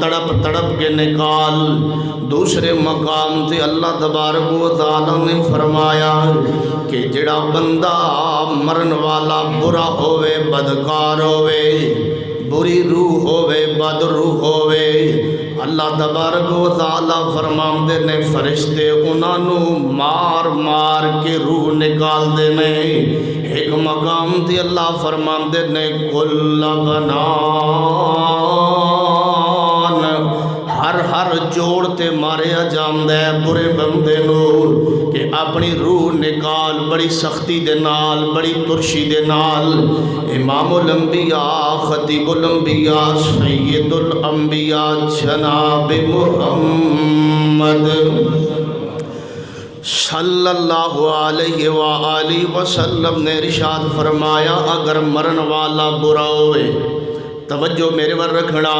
تڑپ تڑپ کے نکال۔ دوسرے مقام سے اللہ تبارک و تعالی نے فرمایا کہ جڑا بندہ مرن والا برا ہوئے، بدکار ہوئے، بری روح ہوئے، بد روح ہوئے، اللہ تبارک و تعالی فرماندے نے فرشتے انہوں مار مار کے روح نکال دینے۔ ایک مقام تھی اللہ فرماندے نے کل بنان، ہر جوڑ تے ماریا جاندہ ہے برے بندے نو کہ اپنی روح نکال، بڑی سختی دے نال، بڑی ترشی دے نال۔ امام الانبیاء، خطیب الانبیاء، سید الانبیاء جناب محمد صلی اللہ علیہ وآلہ وسلم نے ارشاد فرمایا اگر مرن والا برا ہوئے، توجہ میرے ور رکھنا،